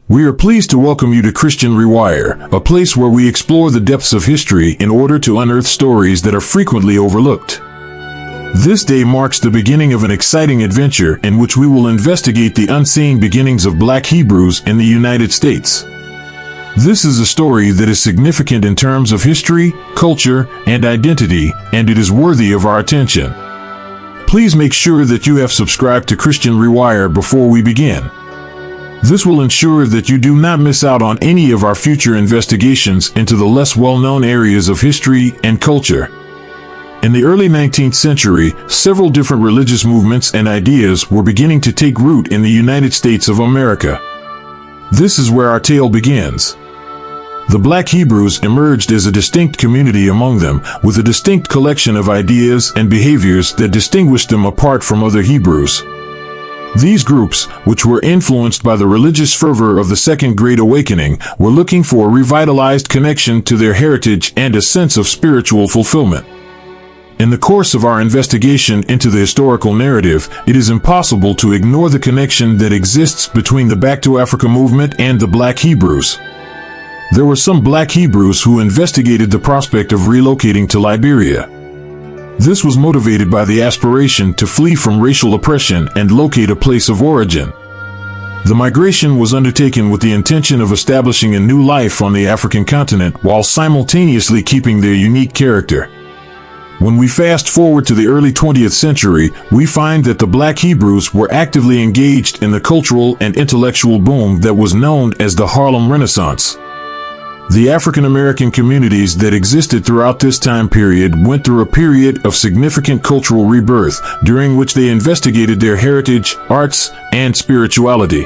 We are pleased to welcome you to Christian Rewire, a place where we explore the depths of history in order to unearth stories that are frequently overlooked. This day marks the beginning of an exciting adventure in which we will investigate the unseen beginnings of Black Hebrews in the United States. This is a story that is significant in terms of history, culture, and identity, and it is worthy of our attention. Please make sure that you have subscribed to Christian Rewire before we begin. This will ensure that you do not miss out on any of our future investigations into the less well-known areas of history and culture. In the early 19th century, several different religious movements and ideas were beginning to take root in the United States of America. This is where our tale begins. The Black Hebrews emerged as a distinct community among them, with a distinct collection of ideas and behaviors that distinguished them apart from other Hebrews. These groups, which were influenced by the religious fervor of the Second Great Awakening, were looking for a revitalized connection to their heritage and a sense of spiritual fulfillment. In the course of our investigation into the historical narrative, it is impossible to ignore the connection that exists between the Back to Africa movement and the Black Hebrews. There were some Black Hebrews who investigated the prospect of relocating to Liberia. This was motivated by the aspiration to flee from racial oppression and locate a place of origin. The migration was undertaken with the intention of establishing a new life on the African continent while simultaneously keeping their unique character. When we fast forward to the early 20th century, we find that the Black Hebrews were actively engaged in the cultural and intellectual boom that was known as the Harlem Renaissance. The African American communities that existed throughout this time period went through a period of significant cultural rebirth, during which they investigated their heritage, arts, and spirituality.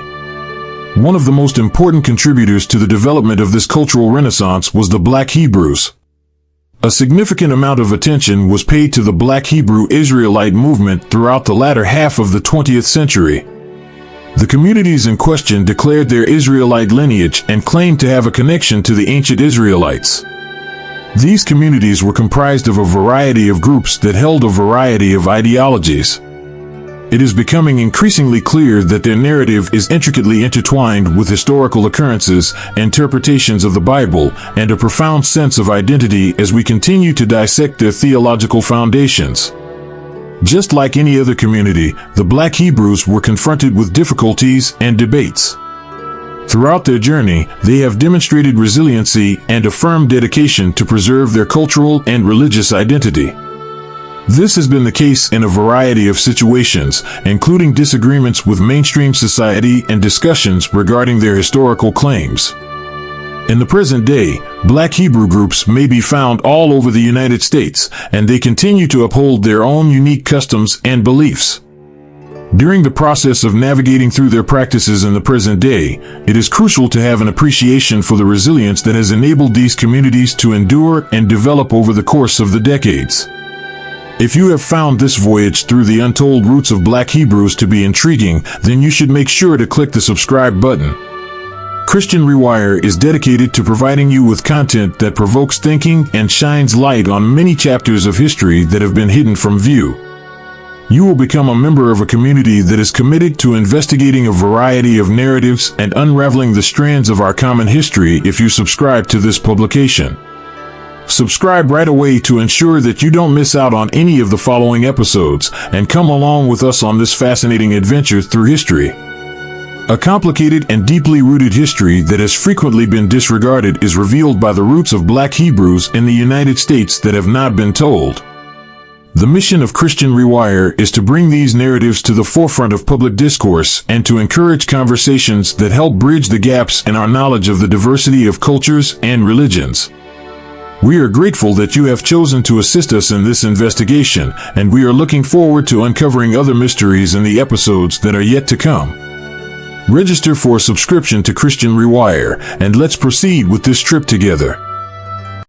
One of the most important contributors to the development of this cultural renaissance was the Black Hebrews. A significant amount of attention was paid to the Black Hebrew Israelite movement throughout the latter half of the 20th century. The communities in question declared their Israelite lineage and claimed to have a connection to the ancient Israelites. These communities were comprised of a variety of groups that held a variety of ideologies. It is becoming increasingly clear that their narrative is intricately intertwined with historical occurrences, interpretations of the Bible, and a profound sense of identity as we continue to dissect their theological foundations. Just like any other community, the Black Hebrews were confronted with difficulties and debates. Throughout their journey, they have demonstrated resiliency and a firm dedication to preserve their cultural and religious identity. This has been the case in a variety of situations, including disagreements with mainstream society and discussions regarding their historical claims. In the present day, Black Hebrew groups may be found all over the United States, and they continue to uphold their own unique customs and beliefs. During the process of navigating through their practices in the present day, it is crucial to have an appreciation for the resilience that has enabled these communities to endure and develop over the course of the decades. If you have found this voyage through the untold roots of Black Hebrews to be intriguing, then you should make sure to click the subscribe button. Christian Rewire is dedicated to providing you with content that provokes thinking and shines light on many chapters of history that have been hidden from view. You will become a member of a community that is committed to investigating a variety of narratives and unraveling the strands of our common history if you subscribe to this publication. Subscribe right away to ensure that you don't miss out on any of the following episodes, and come along with us on this fascinating adventure through history. A complicated and deeply rooted history that has frequently been disregarded is revealed by the roots of Black Hebrews in the United States that have not been told. The mission of Christian Rewire is to bring these narratives to the forefront of public discourse and to encourage conversations that help bridge the gaps in our knowledge of the diversity of cultures and religions. We are grateful that you have chosen to assist us in this investigation, and we are looking forward to uncovering other mysteries in the episodes that are yet to come. Register for a subscription to Christian Rewire, and let's proceed with this trip together.